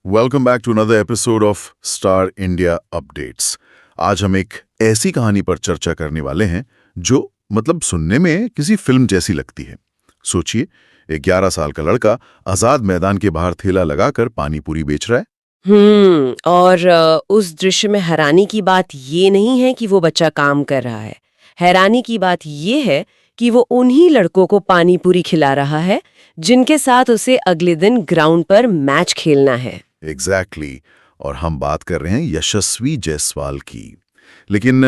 Welcome back to another episode of Star India updates. आज हम एक ऐसी कहानी पर चर्चा करने वाले हैं जो सुनने में किसी फिल्म जैसी लगती है। सोचिए, एक 11 साल का लड़का आजाद मैदान के बाहर ठेला लगाकर पानी पूरी बेच रहा है। और उस दृश्य में हैरानी की बात ये नहीं है कि वो बच्चा काम कर रहा है। हैरानी की बात ये है कि वो उन्हीं लड़कों को पानी पूरी खिला रहा है जिनके साथ उसे अगले दिन ग्राउंड पर मैच खेलना है। एग्जैक्टली। और हम बात कर रहे हैं यशस्वी जायसवाल की। लेकिन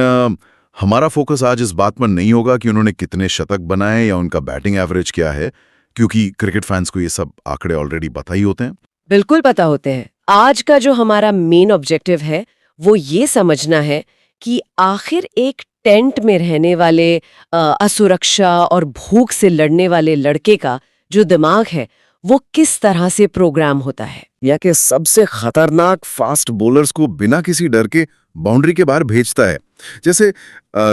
हमारा फोकस आज इस बात पर नहीं होगा कि उन्होंने कितने शतक बनाए या उनका बैटिंग एवरेज क्या है, क्योंकि क्रिकेट फैंस को ये सब आंकड़े ऑलरेडी पता ही होते हैं। बिल्कुल पता होते हैं। आज का जो हमारा मेन ऑब्जेक्टिव है वो ये समझना है कि आखिर एक टेंट में रहने वाले असुरक्षा और भूख से लड़ने वाले लड़के का जो दिमाग है वो किस तरह से प्रोग्राम होता है। या कि सबसे खतरनाक फास्ट बॉलर्स को बिना किसी डर के बाउंड्री के बाहर भेजता है। जैसे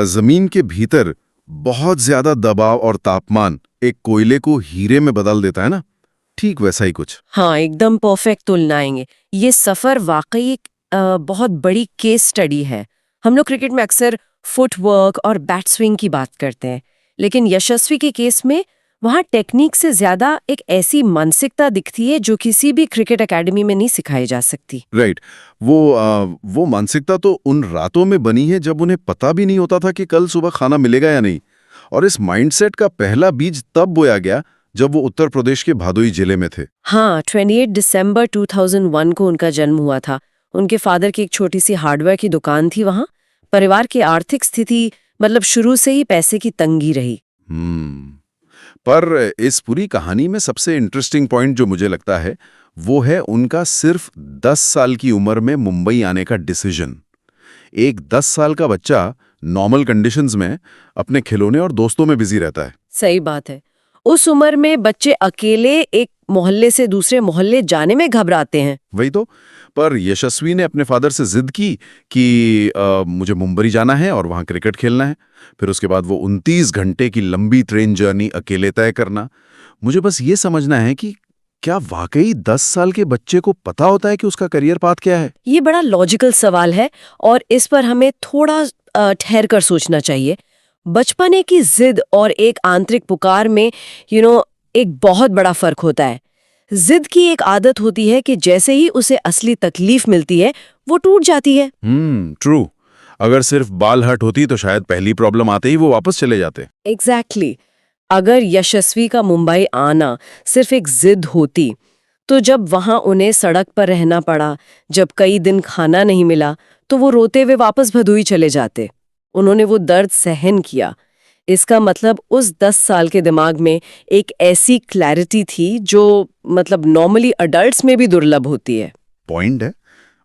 जमीन के भीतर बहुत ज्यादा दबाव और तापमान एक कोयले को हीरे में बदल देता है ना, ठीक वैसा ही कुछ। हाँ, एकदम परफेक्ट तुलनाएंगे। ये सफर वाकई एक बहुत बड़ी केस स्टडी है। हम लोग क्रिकेट में अक्सर फुटवर्क और बैट स्विंग की बात करते हैं, लेकिन यशस्वी के केस में वहाँ टेक्निक से ज्यादा एक ऐसी मानसिकता दिखती है जो किसी भी क्रिकेट एकेडमी में नहीं सिखाई जा सकती। राइट। वो मानसिकता तो उन रातों में बनी है जब उन्हें पता भी नहीं होता था कि कल सुबह खाना मिलेगा या नहीं। और इस माइंडसेट का पहला बीज तब बोया गया जब वो उत्तर प्रदेश के भादोई जिले में थे। हाँ, 28 दिसंबर 2001 को उनका जन्म हुआ था। उनके फादर की एक छोटी सी हार्डवेयर की दुकान थी वहाँ। परिवार की आर्थिक स्थिति शुरू से ही पैसे की तंगी रही। पर इस पूरी कहानी में सबसे इंटरेस्टिंग पॉइंट जो मुझे लगता है वो है उनका सिर्फ 10 साल की उम्र में मुंबई आने का डिसीजन। एक 10 साल का बच्चा नॉर्मल कंडीशंस में अपने खिलौने और दोस्तों में बिजी रहता है। सही बात है। उस उम्र में बच्चे अकेले एक मोहल्ले से दूसरे मोहल्ले जाने में घबराते हैं। वही तो। पर यशस्वी ने अपने फादर से जिद की कि मुझे मुंबई जाना है और वहां क्रिकेट खेलना है। फिर उसके बाद वो 29 घंटे की लंबी ट्रेन जर्नी अकेले तय करना। मुझे बस ये समझना है कि क्या वाकई 10 साल के बच्चे को पता होता है कि उसका करियर पाथ क्या है? ये बड़ा लॉजिकल सवाल है और इस पर हमें थोड़ा ठहर कर सोचना चाहिए। बचपने की जिद और एक आंतरिक पुकार में एक बहुत बड़ा फर्क होता है। जिद की एक आदत होती है कि जैसे ही उसे असली तकलीफ मिलती है वो टूट जाती है। ट्रू। अगर सिर्फ बाल हट होती तो शायद पहली प्रॉब्लम आते ही वो वापस चले जाते। एग्जैक्टली। अगर यशस्वी का मुंबई आना सिर्फ एक जिद होती तो जब वहां उन्हें सड़क पर रहना पड़ा, जब कई दिन खाना नहीं मिला, तो वो रोते हुए वापस भदोही चले जाते। उन्होंने वो दर्द सहन किया। इसका मतलब उस 10 साल के दिमाग में एक ऐसी क्लैरिटी थी जो नॉर्मली अडल्ट्स में भी दुर्लभ होती है। पॉइंट है।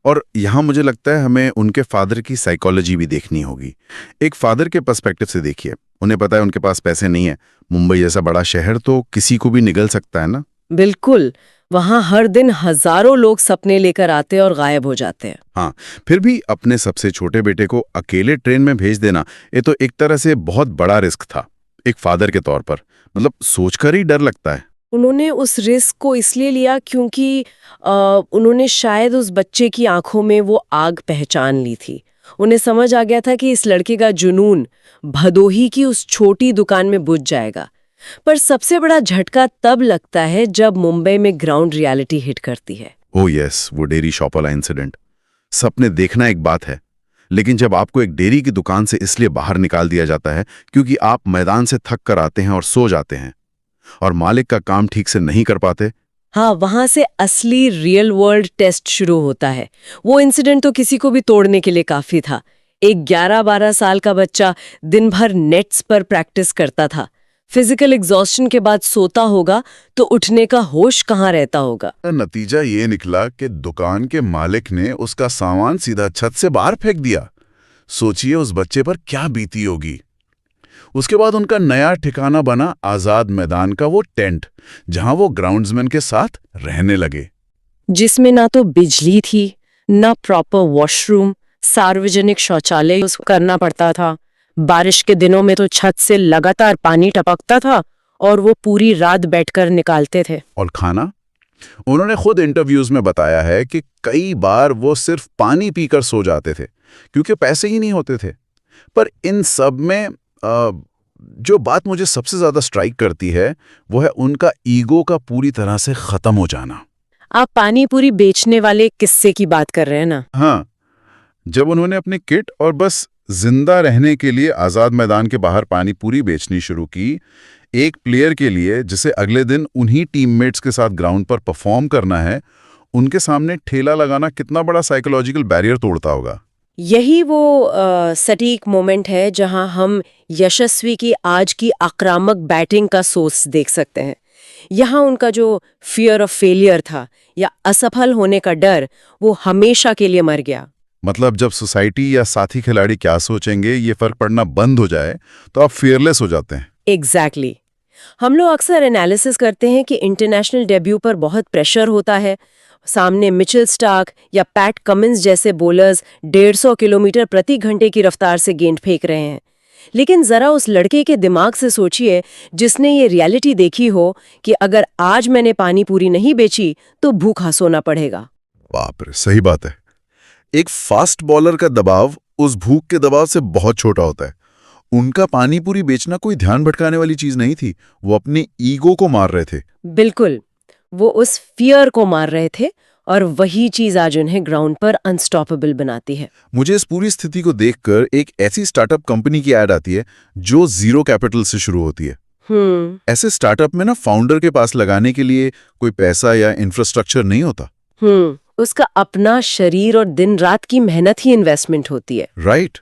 और यहाँ मुझे लगता है हमें उनके फादर की साइकोलॉजी भी देखनी होगी। एक फादर के पर्सपेक्टिव से देखिए, उन्हें पता है उनके पास पैसे नहीं है। मुंबई जैसा बड़ा शहर तो किसी को भी निगल सकता है ना। बिल्कुल। वहां हर दिन हजारों लोग सपने लेकर आते और गायब हो जाते हैं। हाँ, फिर भी अपने सबसे छोटे बेटे को अकेले ट्रेन में भेज देना, ये तो एक तरह से बहुत बड़ा रिस्क था एक फादर के तौर पर। सोचकर ही डर लगता है। उन्होंने उस रिस्क को इसलिए लिया क्योंकि उन्होंने शायद उस बच्चे की आंखों में वो आग पहचान ली थी। उन्हें समझ आ गया था कि इस लड़के का जुनून भदोही की उस छोटी दुकान में बुझ जाएगा। पर सबसे बड़ा झटका तब लगता है जब मुंबई में ग्राउंड रियलिटी हिट करती है। ओह यस, वो डेयरी शॉप वाला इंसिडेंट। सपने देखना एक बात है, लेकिन जब आपको एक डेयरी की दुकान से इसलिए बाहर निकाल दिया जाता है क्योंकि आप मैदान से थक कर आते हैं और सो जाते हैं और मालिक का काम ठीक से नहीं कर पाते। हाँ, वहां से असली रियल वर्ल्ड टेस्ट शुरू होता है। वो इंसिडेंट तो किसी को भी तोड़ने के लिए काफी था। एक 11-12 साल का बच्चा दिन भर नेट्स पर प्रैक्टिस करता था। फिजिकल एग्जॉस्शन के बाद सोता होगा तो उठने का होश कहाँ रहता होगा। नतीजा ये निकला कि दुकान के मालिक ने उसका सामान सीधा छत से बाहर फेंक दिया। सोचिए उस बच्चे पर क्या बीती होगी। उसके बाद उनका नया ठिकाना बना आजाद मैदान का वो टेंट, जहां वो ग्राउंड्समैन के साथ रहने लगे, जिसमें ना तो बिजली थी, ना प्रॉपर वॉशरूम, सार्वजनिक शौचालय यूज करना पड़ता था। बारिश के दिनों में तो छत से लगातार पानी टपकता था और वो पूरी रात बैठकर निकालते थे। और खाना उन्होंने खुद इंटरव्यूज में बताया है कि कई बार वो सिर्फ पानी पीकर सो जाते थे क्योंकि पैसे ही नहीं होते थे। पर इन सब में जो बात मुझे सबसे ज्यादा स्ट्राइक करती है वो है उनका ईगो का पूरी तरह से खत्म हो जाना। आप पानी पूरी बेचने वाले किस्से की बात कर रहे हैं ना? हाँ, जब उन्होंने अपने किट और बस जिंदा रहने के लिए आजाद मैदान के बाहर पानी पूरी बेचनी शुरू की, एक प्लेयर के लिए जिसे अगले दिन उन्हीं टीममेट्स के साथ ग्राउंड पर परफॉर्म करना है, उनके सामने ठेला लगाना कितना बड़ा साइकोलॉजिकल बैरियर तोड़ता होगा। यही वो सटीक मोमेंट है जहां हम यशस्वी की आज की आक्रामक बैटिंग का सोर्स देख सकते हैं। यहाँ उनका जो फियर ऑफ फेलियर था या असफल होने का डर, वो हमेशा के लिए मर गया। मतलब जब सोसाइटी या साथी खिलाड़ी क्या सोचेंगे ये फर्क पड़ना बंद हो जाए तो आप फियरलेस हो जाते हैं। एग्जैक्टली। हम लोग अक्सर एनालिसिस करते हैं कि इंटरनेशनल डेब्यू पर बहुत प्रेशर होता है। सामने मिचेल स्टार्क या पैट कमिंस जैसे बॉलर्स 150 किलोमीटर प्रति घंटे की रफ्तार से गेंद फेंक रहे हैं। लेकिन जरा उस लड़के के दिमाग से सोचिए जिसने ये रियलिटी देखी हो कि अगर आज मैंने पानी पूरी नहीं बेची तो भूखा सोना पड़ेगा। बाप रे, सही बात है। एक फास्ट बॉलर का दबाव उस भूख के दबाव से बहुत छोटा होता है। उनका पानी पूरी बेचना कोई ध्यान भटकाने वाली चीज नहीं थी, वो अपने ईगो को मार रहे थे। बिल्कुल, वो उस फियर को मार रहे थे और वही चीज आज उन्हें ग्राउंड पर अनस्टॉपेबल बनाती है। मुझे इस पूरी स्थिति को देखकर एक ऐसी स्टार्टअप कंपनी की ऐड आती है जो जीरो कैपिटल से शुरू होती है। ऐसे स्टार्टअप में ना फाउंडर के पास लगाने के लिए कोई पैसा या इंफ्रास्ट्रक्चर नहीं होता। उसका अपना शरीर और दिन रात की मेहनत ही इन्वेस्टमेंट होती है। राइट।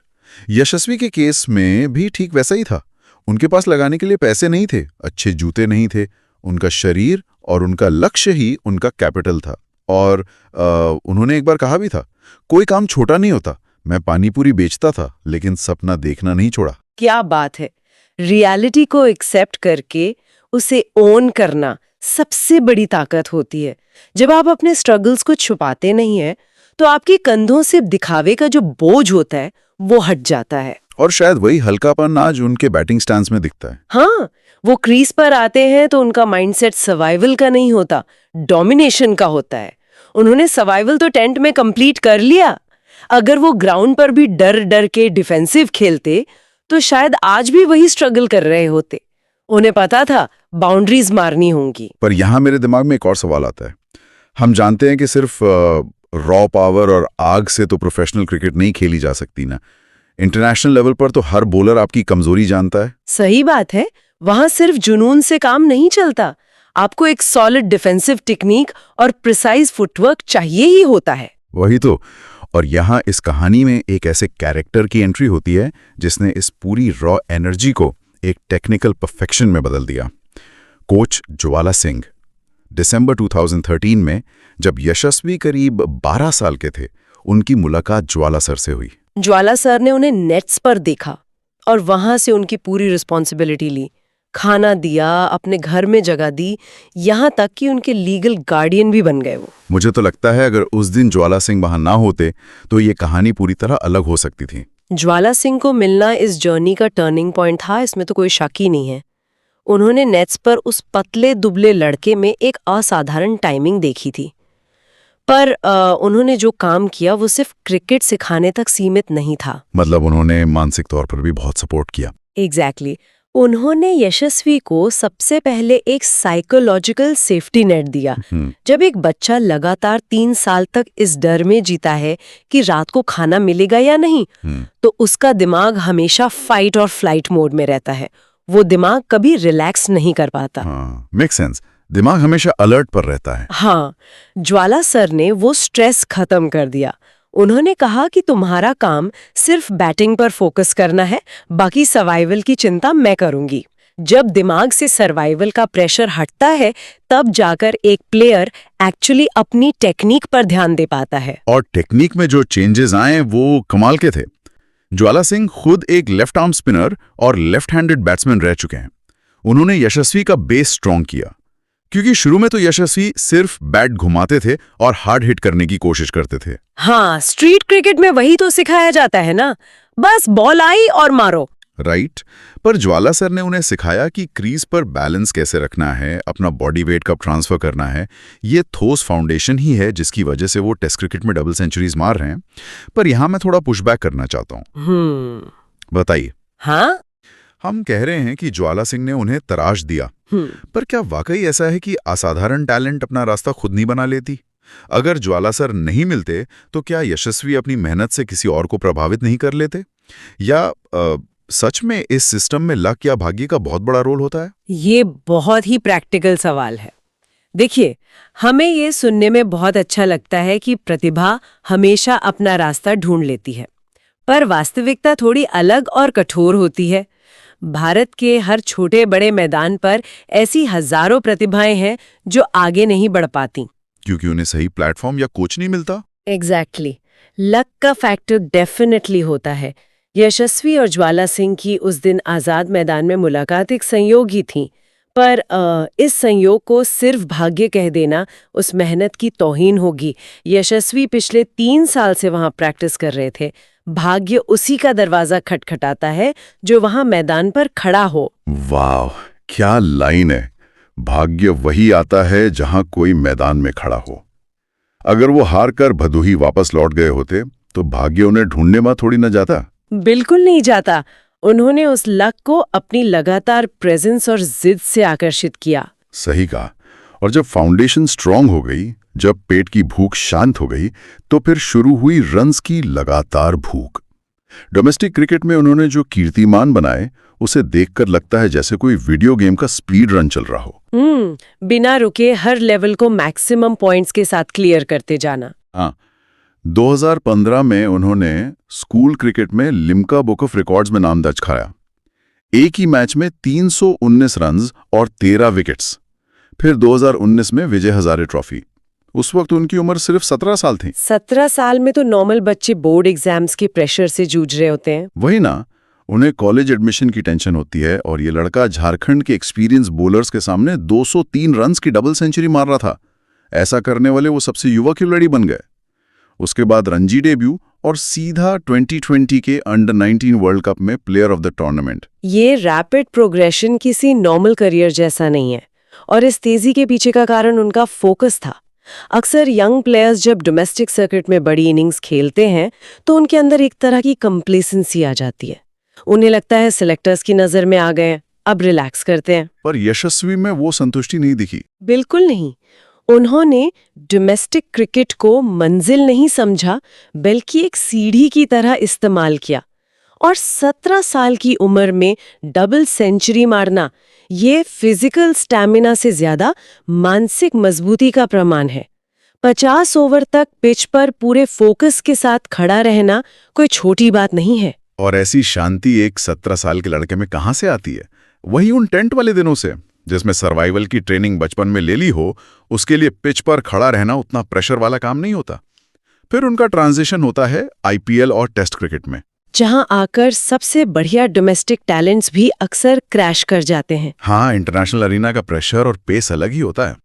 यशस्वी के केस में भी ठीक वैसा ही था। उनके पास लगाने के लिए पैसे नहीं थे, अच्छे जूते नहीं थे, उनका शरीर और उनका लक्ष्य ही उनका कैपिटल था। और उन्होंने एक बार कहा भी था, कोई काम छोटा नहीं होता। मैं पानी पूरी बेचता था लेकिन सपना देखना नहीं छोड़ा। क्या बात है। रियलिटी को एक्सेप्ट करके उसे ओन करना सबसे बड़ी ताकत होती है। जब आप अपने स्ट्रगल्स को छुपाते नहीं है तो आपके कंधों से दिखावे का जो बोझ होता है वो हट जाता है। और शायद वही हल्कापन आज उनके बैटिंग स्टैंस में दिखता है। हाँ, वो क्रीज पर आते हैं तो उनका माइंडसेट सर्वाइवल का नहीं होता, डोमिनेशन का होता है। उन्होंने सर्वाइवल तो टेंट में कंप्लीट कर लिया। अगर वो ग्राउंड पर भी डर डर के डिफेंसिव खेलते तो शायद आज भी वही स्ट्रगल कर रहे होते। उन्हें पता था बाउंड्रीज मारनी होंगी। पर यहाँ मेरे दिमाग में एक और सवाल आता है। हम जानते हैं कि सिर्फ रॉ पावर और आग से तो प्रोफेशनल क्रिकेट नहीं खेली जा सकती ना। इंटरनेशनल लेवल पर तो हर बॉलर आपकी कमजोरी जानता है। सही बात है। वहां सिर्फ जुनून से काम नहीं चलता। आपको एक सॉलिड डिफेंसिव टेक्निक और प्रिसाइज फुटवर्क चाहिए ही होता है। वही तो। और यहाँ इस कहानी में एक ऐसे कैरेक्टर की एंट्री होती है जिसने इस पूरी रॉ एनर्जी को एक टेक्निकल परफेक्शन में बदल दिया। कोच ज्वाला सिंह। दिसंबर 2013 में जब यशस्वी करीब 12 साल के थे, उनकी मुलाकात ज्वाला सर से हुई। ज्वाला सर ने उन्हें नेट्स पर देखा और वहां से उनकी पूरी रिस्पॉन्सिबिलिटी ली। खाना दिया, अपने घर में जगह दी, यहाँ तक कि उनके लीगल गार्डियन भी बन गए वो। मुझे तो लगता है अगर उस दिन ज्वाला सिंह वहां ना होते तो ये कहानी पूरी तरह अलग हो सकती थी। ज्वाला सिंह को मिलना इस जर्नी का टर्निंग पॉइंट था, इसमें तो कोई शक ही नहीं है। उन्होंने नेट्स पर उस पतले दुबले लड़के में एक असाधारण टाइमिंग देखी थी। पर उन्होंने जो काम किया वो सिर्फ क्रिकेट सिखाने तक सीमित नहीं था। मतलब उन्होंने मानसिक तौर पर भी बहुत सपोर्ट किया। एग्जैक्टली। उन्होंने यशस्वी को सबसे पहले एक साइकोलॉजिकल सेफ्टी नेट दिया। जब एक बच्चा लगातार 3 साल तक इस डर में जीता है कि रात को खाना मिलेगा या नहीं, तो उसका दिमाग हमेशा फाइट और फ्लाइट मोड में रहता है। वो दिमाग कभी रिलैक्स नहीं कर पाता। Make sense. दिमाग हमेशा अलर्ट पर रहता है। हाँ, ज्वाला सर ने वो स्ट्रेस खत्म कर दिया। उन्होंने कहा कि तुम्हारा काम सिर्फ बैटिंग पर फोकस करना है, बाकी सर्वाइवल की चिंता मैं करूंगी। जब दिमाग से सर्वाइवल का प्रेशर हटता है, तब जाकर एक प्लेयर एक्चुअली अपनी टेक्निक पर ध्यान दे पाता है। और टेक्निक में जो चेंजेस आए वो कमाल के थे। ज्वाला सिंह खुद एक लेफ्ट आर्म स्पिनर और लेफ्ट हैंडेड बैट्समैन रह चुके हैं। उन्होंने यशस्वी का बेस स्ट्रॉन्ग किया, क्योंकि शुरू में तो यशस्वी सिर्फ बैट घुमाते थे और हार्ड हिट करने की कोशिश करते थे। हाँ, स्ट्रीट क्रिकेट में वही तो सिखाया जाता है ना, बस बॉल आई और मारो। राइट। पर ज्वाला सर ने उन्हें सिखाया कि क्रीज पर बैलेंस कैसे रखना है, अपना बॉडी वेट कब ट्रांसफर करना है। ये ठोस फाउंडेशन ही है जिसकी वजह से वो टेस्ट क्रिकेट में डबल सेंचुरीज मार रहे हैं। पर यहां मैं थोड़ा पुशबैक करना चाहता हूं। बताइए। हाँ। हम कह रहे हैं कि ज्वाला सिंह ने उन्हें तराश दिया, पर क्या वाकई ऐसा है कि असाधारण टैलेंट अपना रास्ता खुद नहीं बना लेती? अगर ज्वाला सर नहीं मिलते तो क्या यशस्वी अपनी मेहनत से किसी और को प्रभावित नहीं कर लेते? या सच में इस सिस्टम में लक या भाग्य का बहुत बड़ा रोल होता है? ये बहुत ही प्रैक्टिकल सवाल है। देखिए, हमें ये सुनने में बहुत अच्छा लगता है कि प्रतिभा हमेशा अपना रास्ता ढूंढ लेती है, पर वास्तविकता थोड़ी अलग और कठोर होती है। भारत के हर छोटे बड़े मैदान पर ऐसी हजारों प्रतिभाएं हैं जो आगे नहीं बढ़ पाती, क्योंकि उन्हें सही प्लेटफॉर्म या कोच नहीं मिलता। एग्जैक्टली। लक का फैक्टर डेफिनेटली होता है। यशस्वी और ज्वाला सिंह की उस दिन आजाद मैदान में मुलाकात एक संयोग ही थी, पर इस संयोग को सिर्फ भाग्य कह देना उस मेहनत की तौहीन होगी। यशस्वी पिछले 3 साल से वहां प्रैक्टिस कर रहे थे। भाग्य उसी का दरवाजा खटखटाता है जो वहां मैदान पर खड़ा हो। वाह, क्या लाइन है। भाग्य वही आता है जहां कोई मैदान में खड़ा हो। अगर वो हार कर भदोही वापस लौट गए होते तो भाग्य उन्हें ढूंढने में थोड़ी न जाता। बिल्कुल नहीं जाता। उन्होंने उस लक को अपनी लगातार प्रेजेंस और जिद से आकर्षित किया। सही कहा। और जब फाउंडेशन स्ट्रांग हो गई, जब पेट की भूख शांत हो गई, तो फिर शुरू हुई रन्स की लगातार भूख। डोमेस्टिक क्रिकेट में उन्होंने जो कीर्तिमान बनाए, उसे देखकर लगता है जैसे कोई वीडियो गेम का स्पीड रन चल रहा हो। बिना रुके हर लेवल को मैक्सिमम पॉइंट्स के साथ क्लियर करते जाना। हाँ, 2015 में उन्होंने स्कूल क्रिकेट में लिम्का बुक ऑफ रिकॉर्ड्स में नाम दर्ज कराया। एक ही मैच में 319 रन्स और 13 विकेट्स। फिर 2019 में विजय हजारे ट्रॉफी। उस वक्त उनकी उम्र सिर्फ 17 साल थी। 17 साल में तो नॉर्मल बच्चे बोर्ड एग्जाम्स के प्रेशर से जूझ रहे होते हैं। वही ना, उन्हें कॉलेज एडमिशन की टेंशन होती है और ये लड़का झारखंड के एक्सपीरियंस बॉलर्स के सामने 203 रन्स की डबल सेंचुरी मार रहा था। ऐसा करने वाले वो सबसे युवा खिलाड़ी बन गए। उसके बाद रणजी डेब्यू और सीधा 2020 के अंडर 19 वर्ल्ड कप में प्लेयर ऑफ द टूर्नामेंट। ये रैपिड प्रोग्रेशन किसी नॉर्मल करियर जैसा नहीं है, और इस तेजी के पीछे का कारण उनका फोकस था। अक्सर यंग प्लेयर्स जब डोमेस्टिक सर्किट में बड़ी इनिंग्स खेलते हैं तो उनके अंदर एक तरह की कंप्लेसेंसी आ जाती है। उन्हें लगता है सिलेक्टर्स की नजर में आ गए, अब रिलैक्स करते हैं। पर यशस्वी में वो संतुष्टि नहीं दिखी। बिल्कुल नहीं। उन्होंने डोमेस्टिक क्रिकेट को मंजिल नहीं समझा, बल्कि एक सीढ़ी की तरह इस्तेमाल किया। और 17 साल की उम्र में डबल सेंचुरी मारना, ये फिजिकल स्टैमिना से ज्यादा मानसिक मजबूती का प्रमाण है। 50 ओवर तक पिच पर पूरे फोकस के साथ खड़ा रहना कोई छोटी बात नहीं है। और ऐसी शांति एक 17 साल के लड़के में कहां से आती है? वही उन टेंट वाले दिनों से, जिसमें सर्वाइवल की ट्रेनिंग बचपन में ले ली हो। उसके लिए पिच पर खड़ा रहना उतना प्रेशर वाला काम नहीं होता। फिर उनका ट्रांजिशन होता है आईपीएल और टेस्ट क्रिकेट में, जहां आकर सबसे बढ़िया डोमेस्टिक टैलेंट्स भी अक्सर क्रैश कर जाते हैं। हाँ, इंटरनेशनल अरीना का प्रेशर और पेस अलग ही होता है।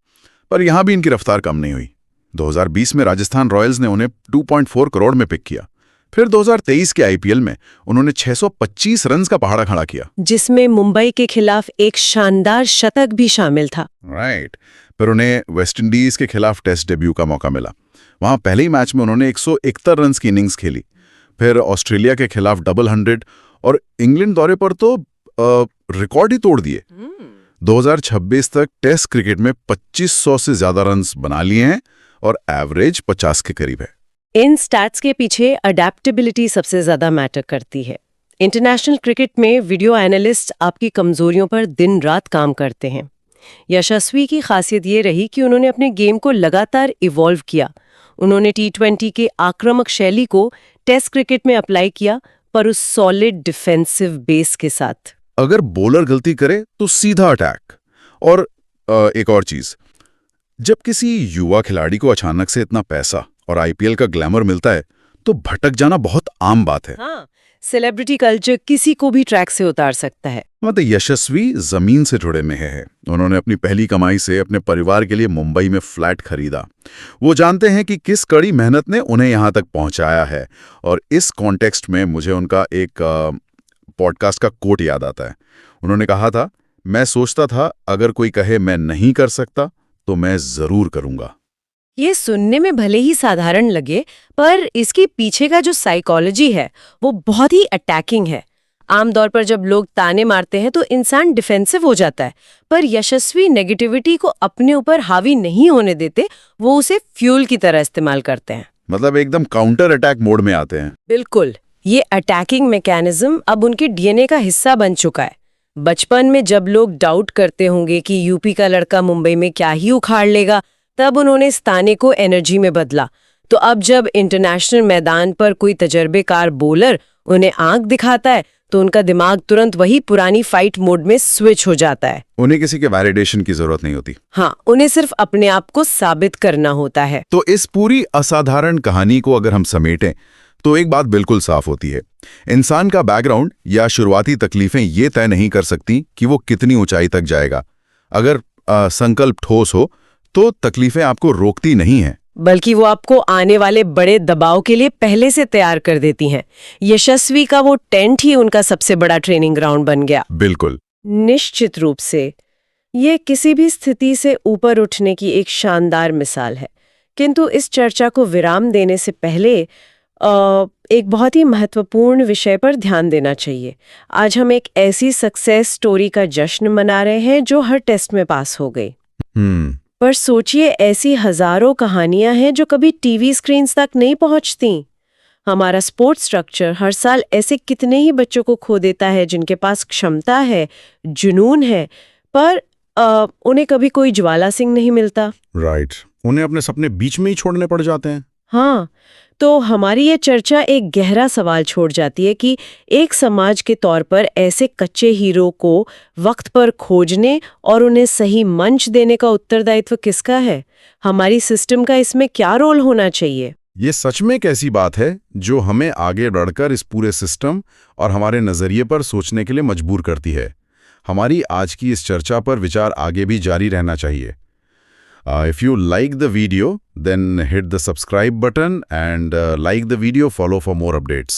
पर यहां भी इनकी रफ्तार कम नहीं हुई। 2020 में राजस्थान रॉयल्स ने उन्हें 2.4 करोड़ में पिक किया। फिर 2023 के आईपीएल में उन्होंने 625 रन्स का पहाड़ा खड़ा किया, जिसमें मुंबई के खिलाफ एक शानदार शतक भी शामिल था। राइट। फिर उन्हें वेस्टइंडीज के खिलाफ टेस्ट डेब्यू का मौका मिला। वहां पहले ही मैच में उन्होंने 171 रन्स की इनिंग्स खेली। फिर ऑस्ट्रेलिया के खिलाफ डबल 100 और इंग्लैंड दौरे पर तो रिकॉर्ड ही तोड़ दिए। 2026 तक टेस्ट क्रिकेट में 2500 से ज्यादा रन्स बना लिए हैं और एवरेज 50 के करीब है। इन स्टैट्स के पीछे अडेप्टेबिलिटी सबसे ज्यादा मैटर करती है। इंटरनेशनल क्रिकेट में वीडियो एनालिस्ट आपकी कमजोरियों पर दिन रात काम करते हैं। यशस्वी की खासियत ये रही कि उन्होंने अपने गेम को लगातार इवॉल्व किया। उन्होंने T20 के आक्रामक शैली को टेस्ट क्रिकेट में अप्लाई किया, पर उस सॉलिड डिफेंसिव बेस के साथ। अगर बॉलर गलती करे तो सीधा अटैक। और एक और चीज, जब किसी युवा खिलाड़ी को अचानक से इतना पैसा और आईपीएल का ग्लैमर मिलता है तो भटक जाना बहुत आम बात है। हाँ, सेलिब्रिटी कल्चर किसी को भी ट्रैक से उतार सकता है। मतलब यशस्वी जमीन से जुड़े में है। उन्होंने अपनी पहली कमाई से अपने परिवार के लिए मुंबई में फ्लैट खरीदा। वो जानते हैं कि किस कड़ी मेहनत ने उन्हें यहां तक पहुंचाया है। और इस कॉन्टेक्स्ट में मुझे उनका एक पॉडकास्ट का कोट याद आता है। उन्होंने कहा था, मैं सोचता था अगर कोई कहे मैं नहीं कर सकता तो मैं जरूर करूंगा। ये सुनने में भले ही साधारण लगे, पर इसके पीछे का जो साइकोलॉजी है वो बहुत ही अटैकिंग है। आमतौर पर जब लोग ताने मारते हैं तो इंसान डिफेंसिव हो जाता है, पर यशस्वी नेगेटिविटी को अपने ऊपर हावी नहीं होने देते, वो उसे फ्यूल की तरह इस्तेमाल करते हैं। मतलब एकदम काउंटर अटैक मोड में आते हैं। बिल्कुल, ये अटैकिंग मैकेनिज्म अब उनके डीएनए का हिस्सा बन चुका है। बचपन में जब लोग डाउट करते होंगे कि यूपी का लड़का मुंबई में क्या ही उखाड़ लेगा, तब उन्होंने इस ताने को एनर्जी में बदला। तो अब जब इंटरनेशनल मैदान पर कोई तजर्बेकार बॉलर उन्हें आंख दिखाता है तो उनका दिमाग तुरंत वही पुरानी फाइट मोड में स्विच हो जाता है। उन्हें किसी के वैलिडेशन की जरूरत नहीं होती। हाँ, उन्हें सिर्फ अपने आप को साबित करना होता है। तो इस पूरी असाधारण कहानी को अगर हम समेटें तो एक बात बिल्कुल साफ होती है, इंसान का बैकग्राउंड या शुरुआती तकलीफें ये तय नहीं कर सकती कि वो कितनी ऊंचाई तक जाएगा। अगर संकल्प ठोस हो तो तकलीफें आपको रोकती नहीं हैं, बल्कि वो आपको आने वाले बड़े दबाव के लिए पहले से तैयार कर देती हैं। यशस्वी का वो टेंट ही उनका सबसे बड़ा ट्रेनिंग ग्राउंड बन गया। बिल्कुल। निश्चित रूप से ये किसी भी स्थिति से ऊपर उठने की एक शानदार मिसाल है। किंतु इस चर्चा को विराम देने से पहले एक बहुत ही महत्वपूर्ण विषय पर ध्यान देना चाहिए। आज हम एक ऐसी सक्सेस स्टोरी का जश्न मना रहे हैं जो हर टेस्ट में पास हो गई। पर सोचिए, ऐसी हजारों कहानियां हैं जो कभी टीवी स्क्रीन्स तक नहीं पहुंचती। हमारा स्पोर्ट्स स्ट्रक्चर हर साल ऐसे कितने ही बच्चों को खो देता है जिनके पास क्षमता है, जुनून है, पर उन्हें कभी कोई ज्वाला सिंह नहीं मिलता। राइट, उन्हें अपने सपने बीच में ही छोड़ने पड़ जाते हैं। हाँ, तो हमारी ये चर्चा एक गहरा सवाल छोड़ जाती है कि एक समाज के तौर पर ऐसे कच्चे हीरो को वक्त पर खोजने और उन्हें सही मंच देने का उत्तरदायित्व किसका है? हमारी सिस्टम का इसमें क्या रोल होना चाहिए? ये सच में एक ऐसी बात है जो हमें आगे बढ़कर इस पूरे सिस्टम और हमारे नजरिए पर सोचने के लिए मजबूर करती है। हमारी आज की इस चर्चा पर विचार आगे भी जारी रहना चाहिए। If you like the video, then hit the subscribe button and like the video, follow for more updates.